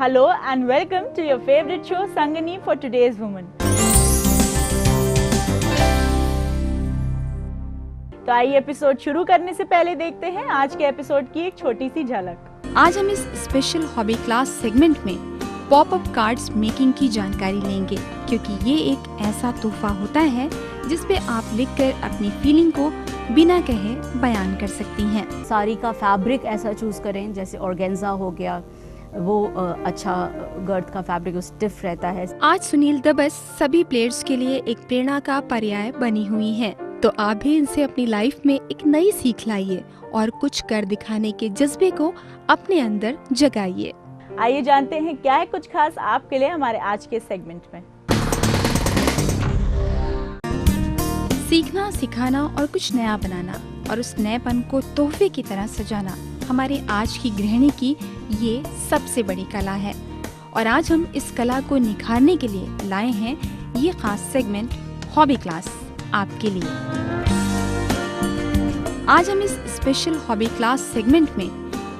Hello and welcome to your favorite show Sangani for Today's Woman. तो आइए episode शुरू करने से पहले देखते हैं आज के एपिसोड की एक छोटी सी झलक। आज हम इस स्पेशल हॉबी क्लास सेगमेंट में पॉपअप कार्ड्स मेकिंग की जानकारी लेंगे, क्योंकि ये एक ऐसा तोहफा होता है जिस पे आप लिखकर अपनी फीलिंग को बिना कहे बयान कर सकती हैं। साड़ी का फैब्रिक ऐसा चूज करें, जैसे ऑर्गेन्जा हो गया, वो अच्छा गर्द का फैब्रिक, स्टिफ रहता है। आज सुनील दबस सभी प्लेयर्स के लिए एक प्रेरणा का पर्याय बनी हुई हैं, तो आप भी इनसे अपनी लाइफ में एक नई सीख लाइए और कुछ कर दिखाने के जज्बे को अपने अंदर जगाइए। आइए जानते हैं क्या है कुछ खास आपके लिए हमारे आज के सेगमेंट में। सीखना, सिखाना और कुछ नया बनाना और उस नएपन को तोहफे की तरह सजाना हमारे आज की गृहिणी की ये सबसे बड़ी कला है। और आज हम इस कला को निखारने के लिए लाए हैं ये खास सेगमेंट हॉबी क्लास आपके लिए। आज हम इस स्पेशल हॉबी क्लास सेगमेंट में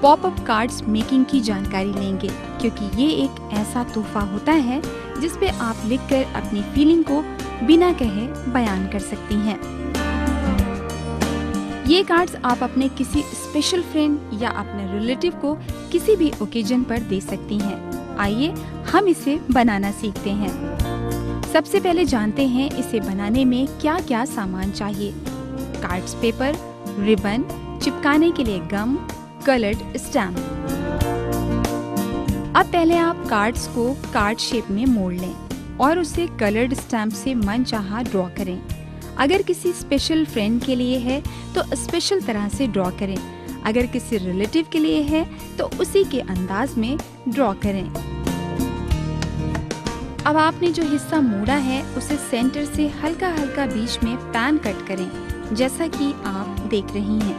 पॉपअप कार्ड्स मेकिंग की जानकारी लेंगे, क्योंकि ये एक ऐसा तोहफा होता है जिस पे आप लिखकर अपनी फीलिंग को बिना कहे बयान कर सकती हैं। ये कार्ड्स आप अपने किसी स्पेशल फ्रेंड या अपने रिलेटिव को किसी भी ओकेजन पर दे सकती हैं। आइए हम इसे बनाना सीखते हैं। सबसे पहले जानते हैं इसे बनाने में क्या क्या सामान चाहिए। कार्ड्स पेपर, रिबन, चिपकाने के लिए गम, कलर्ड स्टैम्प। अब पहले आप कार्ड्स को कार्ड शेप में मोड़ लें और उसे कलर्ड स्टैम्प से मनचाहा ड्रॉ करें। अगर किसी स्पेशल फ्रेंड के लिए है तो स्पेशल तरह से ड्रॉ करें, अगर किसी रिलेटिव के लिए है तो उसी के अंदाज में ड्रॉ करें। अब आपने जो हिस्सा मोड़ा है उसे सेंटर से हल्का हल्का बीच में पैन कट करें, जैसा कि आप देख रही हैं।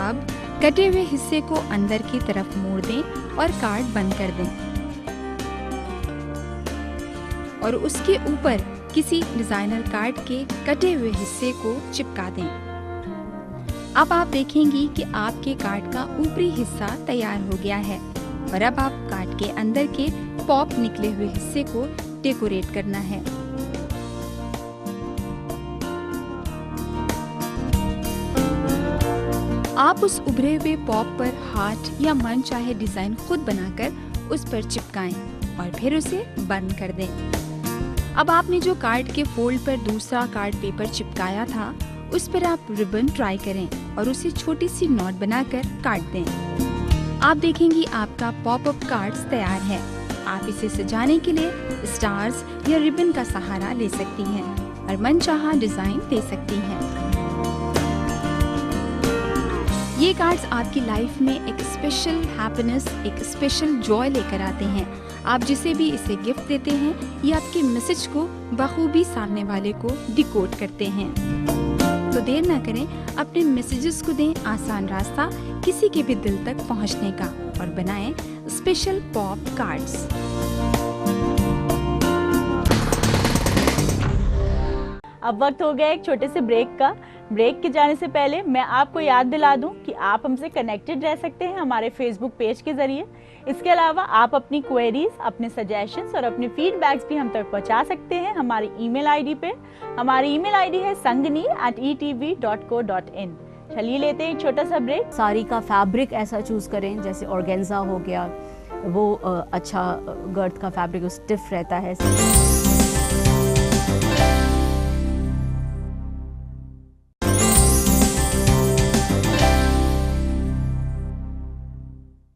अब कटे हुए हिस्से को अंदर की तरफ मोड़ दें और कार्ड बंद कर दें और उसके ऊपर किसी डिजाइनर कार्ड के कटे हुए हिस्से को चिपका दें। अब आप देखेंगी कि आपके कार्ड का ऊपरी हिस्सा तैयार हो गया है और अब आप कार्ड के अंदर के पॉप निकले हुए हिस्से को डेकोरेट करना है। आप उस उभरे हुए पॉप पर हार्ट या मन चाहे डिजाइन खुद बनाकर उस पर चिपकाएं और फिर उसे बंद कर दें। अब आपने जो कार्ड के फोल्ड पर दूसरा कार्ड पेपर चिपकाया था उस पर आप रिबन ट्राई करें और उसे छोटी सी नॉट बनाकर काट दें। आप देखेंगी आपका पॉपअप कार्ड्स तैयार है। आप इसे सजाने के लिए स्टार्स या रिबन का सहारा ले सकती हैं और मनचाहा डिजाइन दे सकती हैं। ये कार्ड्स आपकी लाइफ में एक स्पेशल हैप्पीनेस, एक स्पेशल जॉय लेकर आते हैं। आप जिसे भी इसे गिफ्ट देते हैं ये आपके मैसेज को बखूबी सामने वाले को डिकोड करते हैं। तो देर ना करें, अपने मैसेजेस को दें आसान रास्ता किसी के भी दिल तक पहुंचने का और बनाएं स्पेशल पॉप कार्ड्स। अब वक्त हो गया एक छोटे से ब्रेक का। ब्रेक के जाने से पहले मैं आपको याद दिला दूं कि आप हमसे कनेक्टेड रह सकते हैं हमारे फेसबुक पेज के जरिए। इसके अलावा आप अपनी क्वेरीज, अपने सजेशंस और अपने फीडबैक्स भी हम तक पहुंचा सकते हैं हमारी ईमेल आईडी पे। हमारी ईमेल आईडी है sangani@etv.co.in। चलिए लेते हैं एक छोटा सा ब्रेक। साड़ी का फैब्रिक ऐसा चूज करें, जैसे ऑर्गेन्जा हो गया, वो अच्छा गर्द का फैब्रिक, स्टिफ रहता है।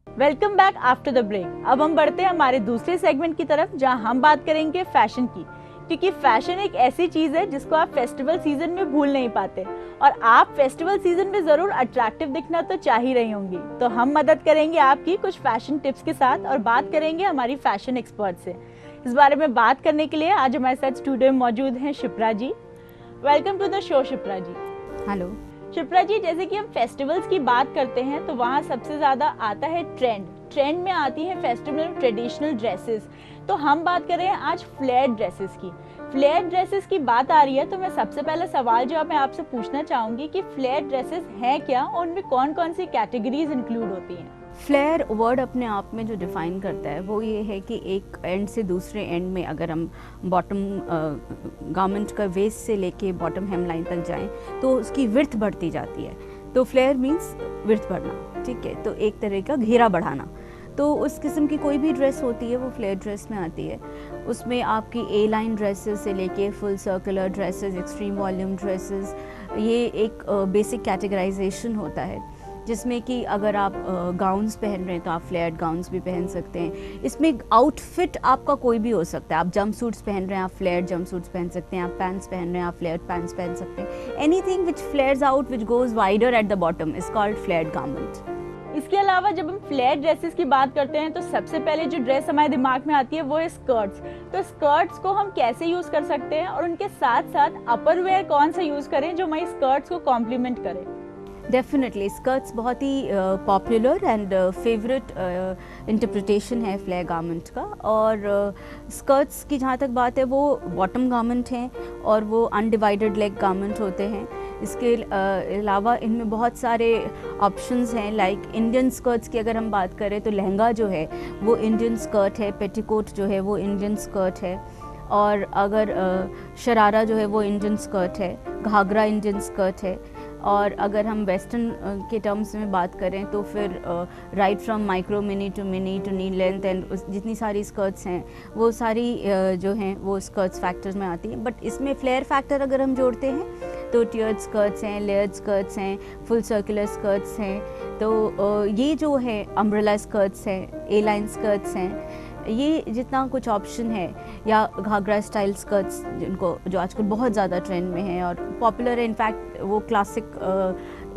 Welcome back after the break. अब हम बढ़ते हैं हमारे दूसरे सेगमेंट की तरफ, जहां हम बात करेंगे फैशन की, क्योंकि फैशन एक ऐसी चीज है जिसको आप फेस्टिवल सीजन में भूल नहीं पाते और आप फेस्टिवल सीजन में जरूर अट्रैक्टिव दिखना तो चाह ही रही होंगी। तो हम मदद करेंगे आपकी कुछ फैशन टिप्स के साथ और बात करेंगे हमारी फैशन एक्सपर्ट से। इस बारे में बात करने के लिए आज हमारे साथ स्टूडियो में मौजूद हैं Shipra ji. Welcome to the show Shipra ji. Hello Shipra ji, जैसे कि हम फेस्टिवल्स की बात करते हैं तो वहाँ सबसे ज्यादा आता है ट्रेंड में आती है फेस्टिवल ट्रेडिशनल ड्रेसेस। तो हम बात कर रहे हैं आज फ्लेयर ड्रेसेस की। फ्लेयर ड्रेसेस की बात आ रही है तो मैं सबसे पहले सवाल जो मैं आपसे पूछना चाहूँगी कि फ्लेयर ड्रेसेस हैं क्या और उनमें कौन कौन सी कैटेगरीज इंक्लूड होती हैं? फ्लेयर वर्ड अपने आप में जो डिफ़ाइन करता है वो ये है कि एक एंड से दूसरे एंड में अगर हम बॉटम गारमेंट का वेस्ट से लेके बॉटम हेम लाइन तक जाएं तो उसकी विड्थ बढ़ती जाती है। तो फ्लेयर मीन्स विड्थ बढ़ना, ठीक है, तो एक तरह का घेरा बढ़ाना। तो उस किस्म की कोई भी ड्रेस होती है वो फ्लेयर ड्रेस में आती है। उसमें आपकी ए लाइन ड्रेसेस से लेके full circular dresses, extreme volume dresses, ये एक बेसिक कैटेगराइजेशन होता है जिसमें कि अगर आप गाउन्स पहन रहे हैं तो आप फ्लेयर्ड गाउन्स भी पहन सकते हैं। इसमें आउटफिट आपका कोई भी हो सकता है। आप जंप सूट्स पहन रहे हैं, आप फ्लेयर्ड जंप सूट्स पहन सकते हैं। आप पैंट्स पहन रहे हैं, आप फ्लेयर्ड पैंट्स पहन सकते हैं। Anything which फ्लेयर्स out, which goes wider at the bottom is called flared garment. इसके अलावा जब हम फ्लेयर ड्रेसेस की बात करते हैं तो सबसे पहले जो ड्रेस हमारे दिमाग में आती है वो है स्कर्ट्स। तो स्कर्ट्स को हम कैसे यूज कर सकते हैं और उनके साथ साथ अपर वेयर कौन सा यूज करें जो हमारी स्कर्ट्स को कॉम्प्लीमेंट करे? डेफिनेटली स्कर्ट्स बहुत ही पॉपुलर एंड फेवरेट इंटरप्रिटेशन है फ्लेयर गारमेंट का। और स्कर्ट्स की जहाँ तक बात है वो बॉटम गारमेंट हैं और वो अनडिवाइडेड लेग गारमेंट होते हैं। इसके अलावा इनमें बहुत सारे ऑप्शंस हैं। लाइक इंडियन स्कर्ट्स की अगर हम बात करें तो लहंगा जो है वो इंडियन स्कर्ट है, पेटीकोट जो है वो इंडियन स्कर्ट है, और अगर शरारा जो है वो इंडियन स्कर्ट है, घाघरा इंडियन स्कर्ट है। और अगर हम वेस्टर्न के टर्म्स में बात करें तो फिर right from micro mini to knee length and जितनी सारी स्कर्ट्स हैं वो सारी जो हैं वो स्कर्ट्स फैक्टर्स में आती हैं। बट इसमें फ्लेयर फैक्टर अगर हम जोड़ते हैं तो टियर्ड स्कर्ट्स हैं, लेयर्ड स्कर्ट्स हैं, फुल सर्कुलर स्कर्ट्स हैं। तो ये जो है अम्ब्रेला स्कर्ट्स हैं, ए लाइन स्कर्ट्स हैं, ये जितना कुछ ऑप्शन है, या घाघरा स्टाइल स्कर्ट्स जिनको जो आजकल बहुत ज़्यादा ट्रेंड में है और पॉपुलर है। इनफैक्ट वो क्लासिक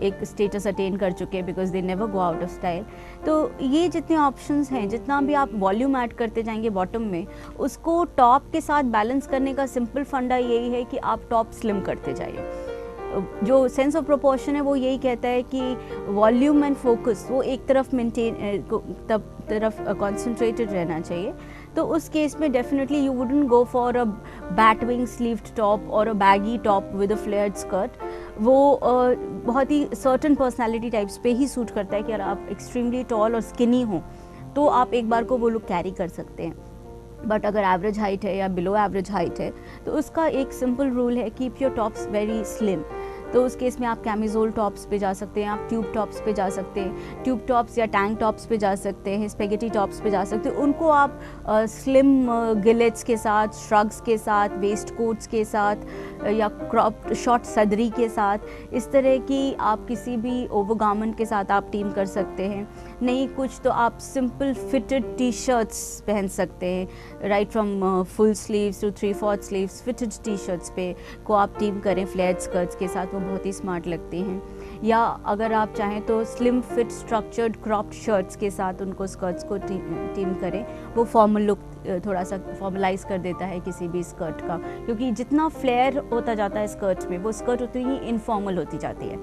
एक स्टेटस अटेन कर चुके हैं because they never go out of style. तो ये जितने ऑप्शंस हैं, जितना भी आप वॉल्यूम ऐड करते जाएंगे बॉटम में, उसको टॉप के साथ बैलेंस करने का सिंपल फंडा यही है कि आप टॉप स्लिम करते जाइए। जो सेंस ऑफ प्रोपोर्शन है वो यही कहता है कि वॉल्यूम एंड फोकस वो एक तरफ तरफ कॉन्सेंट्रेटेड रहना चाहिए। तो उस केस में definitely you wouldn't go for a bat wing sleeved top और a baggy top with a flared skirt. वो बहुत ही सर्टन पर्सनालिटी टाइप्स पे ही सूट करता है कि अगर आप एक्सट्रीमली टॉल और स्किनी हो तो आप एक बार को वो लुक कैरी कर सकते हैं। बट अगर एवरेज हाइट है या बिलो एवरेज हाइट है तो उसका एक सिंपल रूल है, keep your tops very slim. तो उस केस में आप कैमिजोल टॉप्स पे जा सकते हैं, आप ट्यूब टॉप्स पे जा सकते हैं, ट्यूब टॉप्स या टैंक टॉप्स पे जा सकते हैं, स्पेगेटी टॉप्स पे जा सकते हैं। उनको आप स्लिम गिलेट्स के साथ, श्रग्स के साथ, वेस्ट कोट्स के साथ या क्रॉप शॉर्ट सदरी के साथ, इस तरह की आप किसी भी ओवरगारमेंट के साथ आप टीम कर सकते हैं। नहीं कुछ तो आप सिंपल फिटेड टी शर्ट्स पहन सकते हैं, right from full sleeves to 3/4 sleeves fitted T shirts पे को आप टीम करें फ्लेयर्ड स्कर्ट्स के साथ, वो बहुत ही स्मार्ट लगते हैं। या अगर आप चाहें तो slim fit structured cropped shirts के साथ उनको स्कर्ट्स को टीम करें, वो फॉर्मल लुक थोड़ा सा फॉर्मलाइज कर देता है किसी भी स्कर्ट का। क्योंकि जितना फ्लेयर होता जाता है स्कर्ट में, वो स्कर्ट उतनी ही इनफॉर्मल होती जाती है।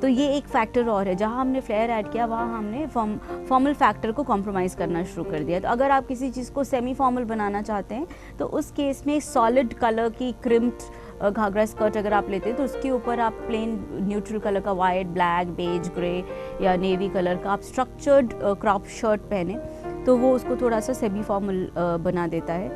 तो ये एक फैक्टर और है, जहाँ हमने फ्लेयर ऐड किया वहाँ हमने फॉर्मल फैक्टर को कॉम्प्रोमाइज़ करना शुरू कर दिया। तो अगर आप किसी चीज़ को सेमी फॉर्मल बनाना चाहते हैं तो उस केस में सॉलिड कलर की क्रिम्प्ड घाघरा स्कर्ट अगर आप लेते हैं तो उसके ऊपर आप प्लेन न्यूट्रल कलर का वाइट, ब्लैक, बेज, ग्रे या नेवी कलर का आप स्ट्रक्चर्ड क्रॉप शर्ट पहने तो वो उसको थोड़ा सा सेमी फॉर्मल बना देता है।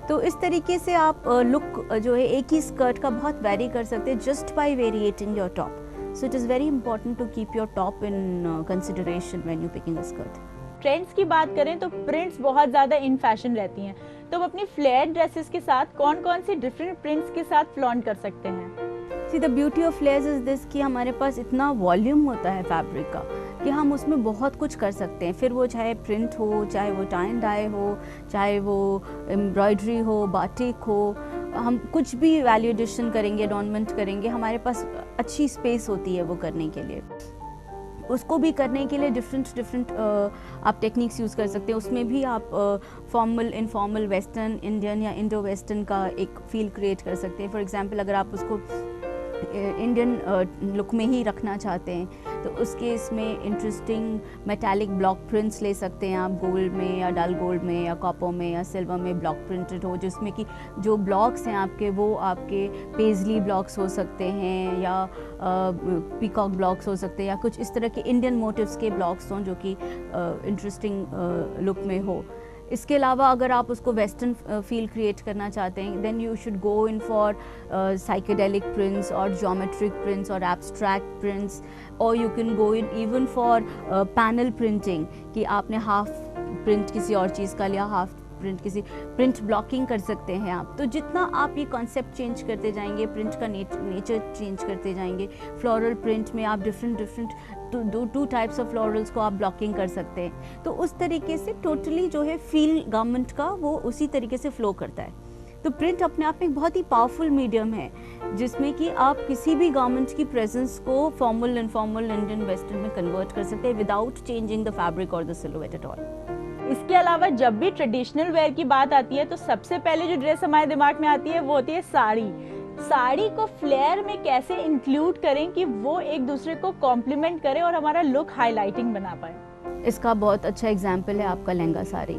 तो इस तरीके से आप लुक जो है एक ही स्कर्ट का बहुत वेरी कर सकते हैं just by variating your top. So it is very important to keep your top in consideration when you picking a skirt. Trends की बात करें तो प्रिंट्स बहुत ज़्यादा इन फैशन रहती हैं, तो हम अपनी फ्लेयर ड्रेसेस के साथ कौन कौन से डिफरेंट प्रिंट्स के साथ फ्लॉन्ट कर सकते हैं? See the beauty of flares is this कि हमारे पास इतना वॉल्यूम होता है फैब्रिक का कि हम उसमें बहुत कुछ कर सकते हैं। फिर वो चाहे प्रिंट हो, चाहे वो टाई एंड डाई हो, चाहे वो एम्ब्रॉयडरी हो, बाटिक हो, हम कुछ भी वैल्यू एडिशन करेंगे, एडॉर्नमेंट करेंगे, हमारे पास अच्छी स्पेस होती है वो करने के लिए। उसको भी करने के लिए डिफरेंट आप टेक्निक्स यूज़ कर सकते हैं। उसमें भी आप फॉर्मल, इनफॉर्मल, वेस्टर्न, इंडियन या इंडो वेस्टर्न का एक फील क्रिएट कर सकते हैं। फॉर एग्जांपल अगर आप उसको इंडियन लुक में ही रखना चाहते हैं तो उस केस में इंटरेस्टिंग मेटालिक ब्लॉक प्रिंट्स ले सकते हैं आप, गोल्ड में या डल गोल्ड में या कॉपर में या सिल्वर में ब्लॉक प्रिंटेड हो, जिसमें कि जो ब्लॉक्स हैं आपके वो आपके पेजली ब्लॉक्स हो सकते हैं या पीकॉक ब्लॉक्स हो सकते हैं या कुछ इस तरह के इंडियन मोटिव्स के ब्लॉक्स हों जो कि इंटरेस्टिंग लुक में हो। इसके अलावा अगर आप उसको वेस्टर्न फील क्रिएट करना चाहते हैं then you should go in for psychedelic prints और ज्योमेट्रिक प्रिंट्स और एब्स्ट्रैक्ट प्रिंट्स, और you can go in even for panel printing कि आपने हाफ प्रिंट किसी और चीज़ का लिया, हाफ प्रिंट किसी प्रिंट ब्लॉकिंग कर सकते हैं आप। तो जितना आप ये कॉन्सेप्ट चेंज करते जाएंगे, प्रिंट का नेचर चेंज करते जाएंगे, फ्लोरल प्रिंट में आप different two types of florals को आप ब्लॉकिंग कर सकते हैं। तो उस तरीके से टोटली जो है फील गारमेंट का वो उसी तरीके से फ्लो करता है। तो प्रिंट अपने आप में एक बहुत ही पावरफुल मीडियम है जिसमें कि आप किसी भी गारमेंट की प्रेजेंस को फॉर्मल, इनफॉर्मल, इंडियन, वेस्टर्न में कन्वर्ट कर सकते हैं विदाउट चेंजिंग द फैब्रिक और द सिलुएट एट ऑल। इसके अलावा जब भी ट्रेडिशनल वेयर की बात आती है तो सबसे पहले जो ड्रेस हमारे दिमाग में आती है वो होती है साड़ी। साड़ी को फ्लेयर में कैसे इंक्लूड करें कि वो एक दूसरे को कॉम्प्लीमेंट करे और हमारा लुक हाईलाइटिंग बना पाए। इसका बहुत अच्छा एग्जाम्पल है आपका लहंगा साड़ी।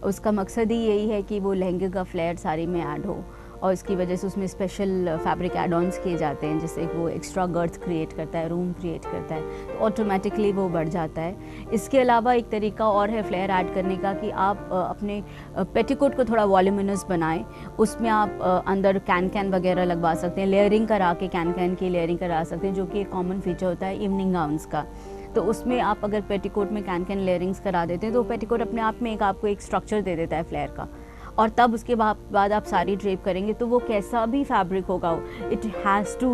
उसका मकसद ही यही है कि वो लहंगे का फ्लेयर साड़ी में ऐड हो और इसकी वजह से उसमें स्पेशल फैब्रिक एड ऑन्स किए जाते हैं जिससे वो एक्स्ट्रा गर्थ क्रिएट करता है, रूम क्रिएट करता है, तो ऑटोमेटिकली वो बढ़ जाता है। इसके अलावा एक तरीका और है फ्लेयर ऐड करने का कि आप अपने पेटीकोट को थोड़ा वॉल्यूमिनस बनाएं। उसमें आप अंदर कैन वगैरह लगवा सकते हैं, लेयरिंग करा के कैन की लेयरिंग करा सकते हैं जो कि एक कॉमन फीचर होता है इवनिंग गाउन्स का। तो उसमें आप अगर पेटीकोट में कैन लेयरिंग्स करा देते हैं तो पेटीकोट अपने आप में आपको एक स्ट्रक्चर दे देता है फ्लेयर का, और तब उसके बाद आप साड़ी ड्रेप करेंगे तो वो कैसा भी फैब्रिक होगा it has to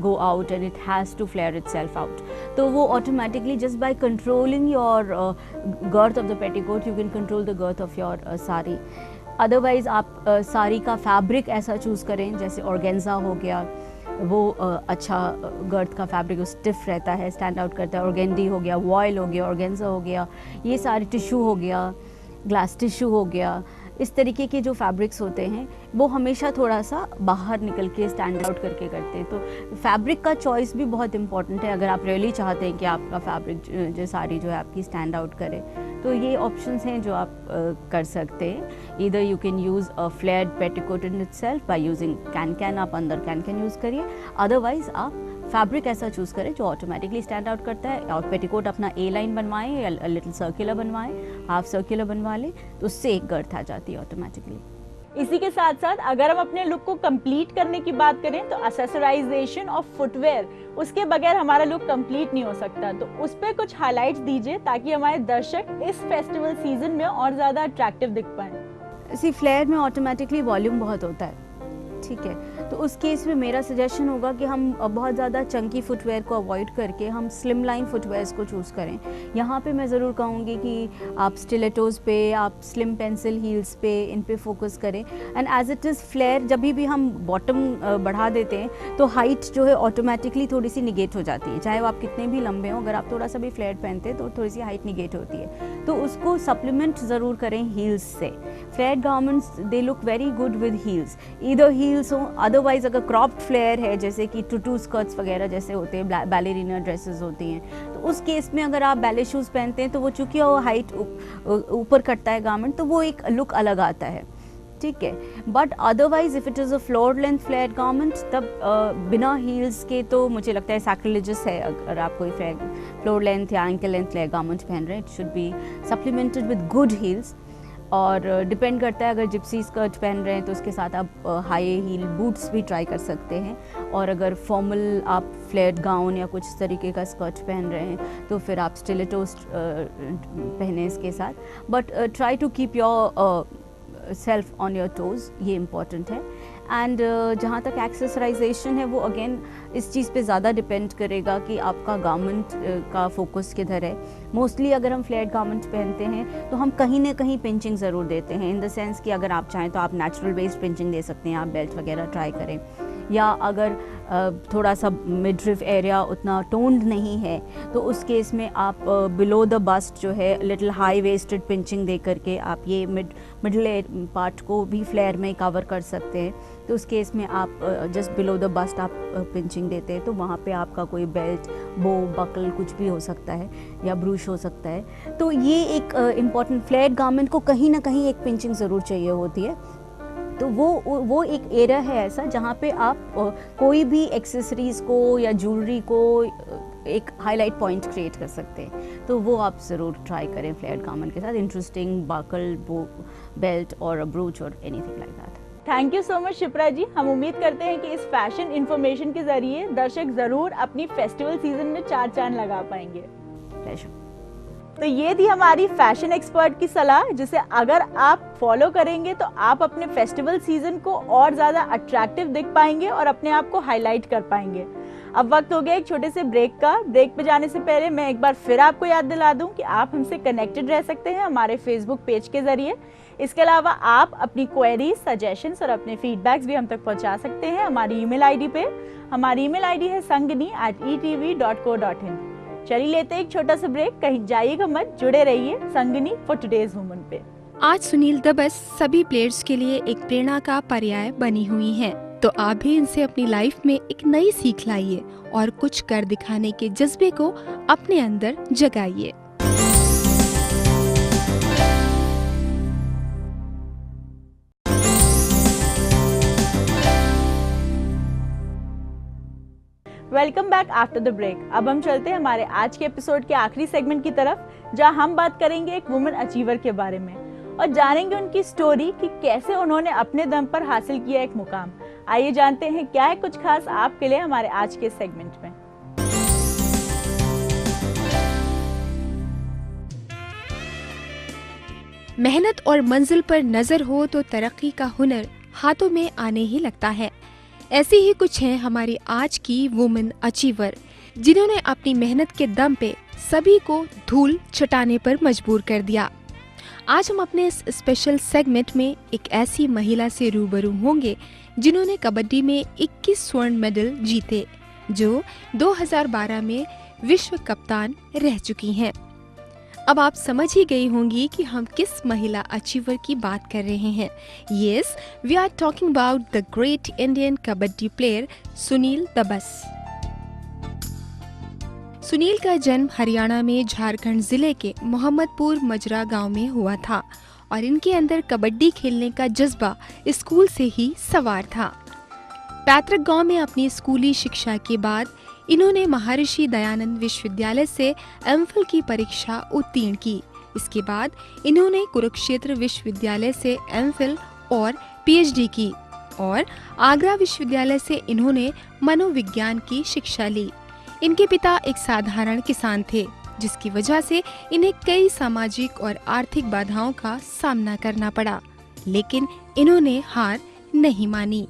go out and it has to flare itself out. तो वो automatically just by controlling your girth of the petticoat you can control the girth of your sari. Otherwise आप साड़ी का फैब्रिक ऐसा choose करें जैसे organza हो गया, वो अच्छा गर्थ का फैब्रिक स्टिफ रहता है, स्टैंड आउट करता है। ऑर्गेंडी हो गया, वॉयल हो गया, ऑर्गेन्जा हो गया, ये सारे टिश्यू हो गया, ग्लास टिश्यू हो गया, इस तरीके के जो फैब्रिक्स होते हैं वो हमेशा थोड़ा सा बाहर निकल के स्टैंड आउट करके करते हैं। तो फैब्रिक का चॉइस भी बहुत इंपॉर्टेंट है अगर आप रियली चाहते हैं कि आपका फैब्रिक जो साड़ी जो है आपकी स्टैंड आउट करे। तो ये ऑप्शंस हैं जो आप कर सकते हैं। Either you can use a flared petticoat in itself by using can, आप अंदर कैन यूज़ करिए, अदरवाइज आप फैब्रिक ऐसा चूज़ करें जो ऑटोमेटिकली स्टैंड आउट करता है। और पेटीकोट अपना ए लाइन बनवाएं या लिटिल सर्कुलर बनवाएं, हाफ सर्कुलर बनवा लें, तो उससे एक गर्थ आ जाती है ऑटोमेटिकली। इसी के साथ साथ अगर हम अपने लुक को कंप्लीट करने की बात करें तो एक्सेसराइजेशन ऑफ फुटवेयर, उसके बगैर हमारा लुक कंप्लीट नहीं हो सकता। तो उस पर कुछ हाइलाइट्स दीजिए ताकि हमारे दर्शक इस फेस्टिवल सीजन में और ज़्यादा अट्रैक्टिव दिख पाएँ। इसी फ्लेयर में ऑटोमेटिकली वॉल्यूम बहुत होता है, ठीक है, तो उस केस में मेरा सजेशन होगा कि हम बहुत ज़्यादा चंकी फुटवेयर को अवॉइड करके हम स्लिम लाइन फुटवेयर्स को चूज़ करें। यहाँ पे मैं ज़रूर कहूँगी कि आप स्टिलेटोज़ पे, आप स्लिम पेंसिल हील्स पे, इन पे फोकस करें। And as it is flare जब भी हम बॉटम बढ़ा देते हैं तो हाइट जो है ऑटोमेटिकली थोड़ी सी निगेट हो जाती है, चाहे वो आप कितने भी लंबे हों, अगर आप थोड़ा सा भी फ्लेयर पहनते हैं तो थोड़ी सी हाइट निगेट होती है। तो उसको सप्लीमेंट ज़रूर करें हील्स से। Flare garments they look very good with heels, either heels हो, अदरवाइज अगर क्रॉप्ड फ्लेयर है जैसे कि टूटू स्कर्ट्स वगैरह जैसे होते हैं, बैलेरिना ड्रेसेस होती हैं, तो उस केस में अगर आप बैले शूज़ पहनते हैं तो वो चूँकि वो हाइट ऊपर कटता है गारमेंट तो वो एक लुक अलग आता है, ठीक है। But otherwise if it is a floor length flare garment तब बिना हील्स के तो मुझे लगता है सैक्रिलेजियस है अगर आप कोई फ्लोर लेंथ या एंकल लेंथ फ्लेयर गारमेंट पहन रहे हैं। It should be supplemented with good heels. और डिपेंड करता है, अगर जिप्सी स्कर्ट पहन रहे हैं तो उसके साथ आप हाई हील बूट्स भी ट्राई कर सकते हैं। और अगर फॉर्मल आप फ्लेयर्ड गाउन या कुछ तरीके का स्कर्ट पहन रहे हैं तो फिर आप स्टिलेटोज पहने इसके साथ। But try to keep yourself on your toes, ये इम्पॉर्टेंट है। एंड जहाँ तक एक्सेसराइजेशन है वो अगेन इस चीज़ पे ज़्यादा डिपेंड करेगा कि आपका गारमेंट का फोकस किधर है। मोस्टली अगर हम फ्लेयर्ड गारमेंट पहनते हैं तो हम कहीं ना कहीं पिंचिंग ज़रूर देते हैं, इन द सेंस कि अगर आप चाहें तो आप नेचुरल बेस्ड पिंचिंग दे सकते हैं, आप बेल्ट वगैरह ट्राई करें, या अगर थोड़ा सा मिडरिफ एरिया उतना टोन्ड नहीं है तो उस केस में आप बिलो द बस्ट जो है लिटिल हाई वेस्टेड पिंचिंग दे करके आप ये मिडल पार्ट को भी फ्लेयर में कवर कर सकते हैं। तो उस केस में आप जस्ट बिलो द बस्ट आप पिंचिंग देते हैं तो वहाँ पे आपका कोई बेल्ट, बो, बकल कुछ भी हो सकता है या ब्रूश हो सकता है। तो ये एक इम्पॉर्टेंट फ्लैट गारमेंट को कहीं ना कहीं एक पिंचिंग ज़रूर चाहिए होती है। तो वो एक एरिया है ऐसा जहाँ पे आप कोई भी एक्सेसरीज़ को या ज्वेलरी को एक हाईलाइट पॉइंट क्रिएट कर सकते हैं। तो वो आप ज़रूर ट्राई करें फ्लेयर गारमेंट के साथ, इंटरेस्टिंग बकल, बो, बेल्ट और ब्रूच और anything like that. Thank you so much Shipra ji. हम उम्मीद करते हैं कि इस फैशन इंफॉर्मेशन के जरिए दर्शक जरूर अपनी फेस्टिवल सीजन में चार चांद लगा पाएंगे। प्लेजर। तो ये थी हमारी फैशन एक्सपर्ट की सलाह, जिसे अगर आप फॉलो करेंगे तो आप अपने फेस्टिवल सीजन को और ज़्यादा अट्रैक्टिव दिख पाएंगे और अपने आप को हाईलाइट कर पाएंगे। अब वक्त हो गया एक छोटे से ब्रेक का। ब्रेक पे जाने से पहले मैं एक बार फिर आपको याद दिला दूं कि आप हमसे कनेक्टेड रह सकते हैं हमारे फेसबुक पेज के जरिए। इसके अलावा आप अपनी क्वेरीज, सजेशंस और अपने फीडबैक्स भी हम तक पहुंचा सकते हैं हमारी ईमेल आईडी पे। हमारी ईमेल आईडी है sangani@etv.co.in। चलिए लेते हैं एक छोटा सा ब्रेक, कहीं जाइएगा मत, जुड़े रहिए संगनी फॉर टुडेज वुमन पे। आज सुनील दबस सभी प्लेयर्स के लिए एक प्रेरणा का पर्याय बनी हुई हैं, तो आप भी इनसे अपनी लाइफ में एक नई सीख लाइए और कुछ कर दिखाने के जज्बे को अपने अंदर जगाइए। Welcome back after the break. अब हम चलते हैं हमारे आज के एपिसोड के आखिरी सेगमेंट की तरफ, जहां हम बात करेंगे एक वुमेन अचीवर के बारे में और जानेंगे उनकी स्टोरी कि कैसे उन्होंने अपने दम पर हासिल किया एक मुकाम। आइए जानते हैं क्या है कुछ खास आपके लिए हमारे आज के सेगमेंट में। मेहनत और मंजिल पर नजर हो तो तरक्की का हुनर हाथों में आने ही लगता है। ऐसी ही कुछ हैं हमारी आज की वुमेन अचीवर, जिन्होंने अपनी मेहनत के दम पे सभी को धूल चटाने पर मजबूर कर दिया। आज हम अपने इस स्पेशल सेगमेंट में एक ऐसी महिला से रूबरू होंगे जिन्होंने कबड्डी में 21 स्वर्ण मेडल जीते, जो 2012 में विश्व कप्तान रह चुकी हैं। अब आप समझ ही गई होंगी कि हम किस महिला अचीवर की बात कर रहे हैं। Yes, we are talking about the great Indian kabaddi player Sunil Dabas. Sunil का जन्म हरियाणा में झारखंड जिले के मोहम्मदपुर मजरा गांव में हुआ था और इनके अंदर कबड्डी खेलने का जज्बा स्कूल से ही सवार था। पैतृक गांव में अपनी स्कूली शिक्षा के बाद इन्होंने महर्षि दयानंद विश्वविद्यालय से एमफिल की परीक्षा उत्तीर्ण की। इसके बाद इन्होंने कुरुक्षेत्र विश्वविद्यालय से एमफिल और पीएचडी की और आगरा विश्वविद्यालय से इन्होंने मनोविज्ञान की शिक्षा ली। इनके पिता एक साधारण किसान थे, जिसकी वजह से इन्हें कई सामाजिक और आर्थिक बाधाओं का सामना करना पड़ा, लेकिन इन्होंने हार नहीं मानी।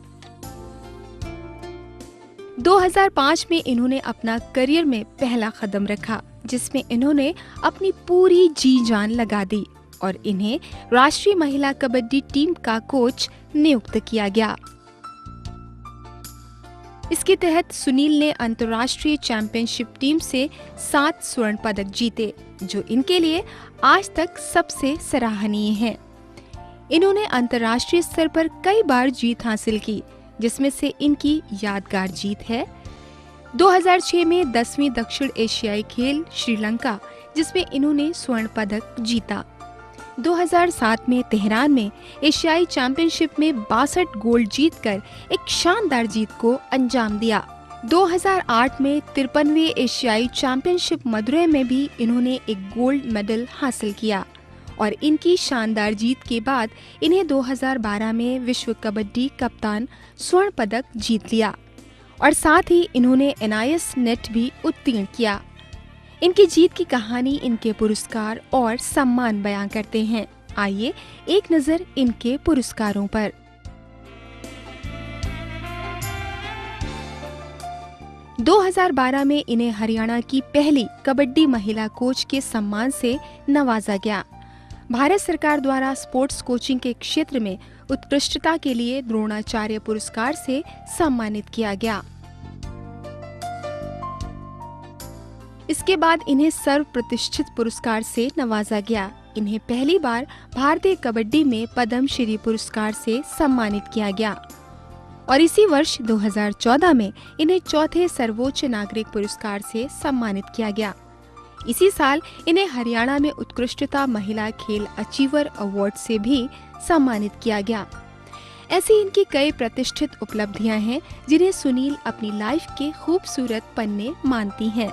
2005 में इन्होंने अपना करियर में पहला कदम रखा, जिसमें इन्होंने अपनी पूरी जी जान लगा दी और इन्हें राष्ट्रीय महिला कबड्डी टीम का कोच नियुक्त किया गया। इसके तहत सुनील ने अंतर्राष्ट्रीय चैंपियनशिप टीम से 7 स्वर्ण पदक जीते, जो इनके लिए आज तक सबसे सराहनीय है। इन्होंने अंतर्राष्ट्रीय स्तर पर कई बार जीत हासिल की, जिसमें से इनकी यादगार जीत है 2006 में 10वीं दक्षिण एशियाई खेल श्रीलंका, जिसमें इन्होंने स्वर्ण पदक जीता। 2007 में तेहरान में एशियाई चैंपियनशिप में 62 गोल्ड जीतकर एक शानदार जीत को अंजाम दिया। 2008 में 53वें एशियाई चैंपियनशिप मदुरै में भी इन्होंने एक गोल्ड मेडल हासिल किया और इनकी शानदार जीत के बाद इन्हें 2012 में विश्व कबड्डी कप्तान स्वर्ण पदक जीत लिया और साथ ही इन्होंने NIS नेट भी उत्तीर्ण किया। इनकी जीत की कहानी इनके पुरस्कार और सम्मान बयां करते हैं। आइए एक नजर इनके पुरस्कारों पर। – 2012 में इन्हें हरियाणा की पहली कबड्डी महिला कोच के सम्मान से नवाजा गया। भारत सरकार द्वारा स्पोर्ट्स कोचिंग के क्षेत्र में उत्कृष्टता के लिए द्रोणाचार्य पुरस्कार से सम्मानित किया गया। इसके बाद इन्हें सर्व प्रतिष्ठित पुरस्कार से नवाजा गया। इन्हें पहली बार भारतीय कबड्डी में पद्म श्री पुरस्कार से सम्मानित किया गया और इसी वर्ष 2014 में इन्हें चौथे सर्वोच्च नागरिक पुरस्कार से सम्मानित किया गया। इसी साल इन्हें हरियाणा में उत्कृष्टता महिला खेल अचीवर अवार्ड से भी सम्मानित किया गया। ऐसी इनकी कई प्रतिष्ठित उपलब्धियां हैं जिन्हें सुनील अपनी लाइफ के खूबसूरत पन्ने मानती हैं।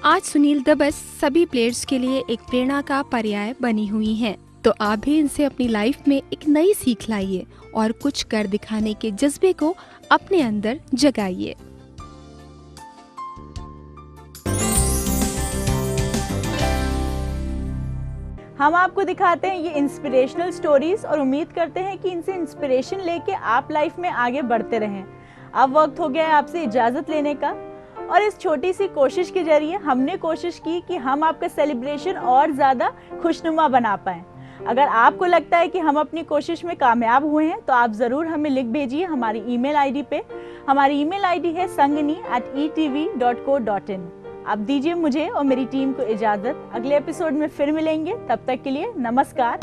आज सुनील दबस सभी प्लेयर्स के लिए एक प्रेरणा का पर्याय बनी हुई हैं। तो आप भी इनसे अपनी लाइफ में एक नई सीख लाइए और कुछ कर दिखाने के जज्बे को अपने अंदर जगाइए। हम आपको दिखाते हैं ये इंस्पिरेशनल स्टोरीज और उम्मीद करते हैं कि इनसे इंस्पिरेशन लेके आप लाइफ में आगे बढ़ते रहें। अब वक्त हो गया है आपसे इजाज़त लेने का और इस छोटी सी कोशिश के जरिए हमने कोशिश की कि हम आपका सेलिब्रेशन और ज़्यादा खुशनुमा बना पाएं। अगर आपको लगता है कि हम अपनी कोशिश में कामयाब हुए हैं तो आप ज़रूर हमें लिख भेजिए हमारी ईमेल आईडी पे। हमारी ईमेल आईडी है sangani@etv.co.in। अब दीजिए मुझे और मेरी टीम को इजाज़त। अगले एपिसोड में फिर मिलेंगे, तब तक के लिए नमस्कार।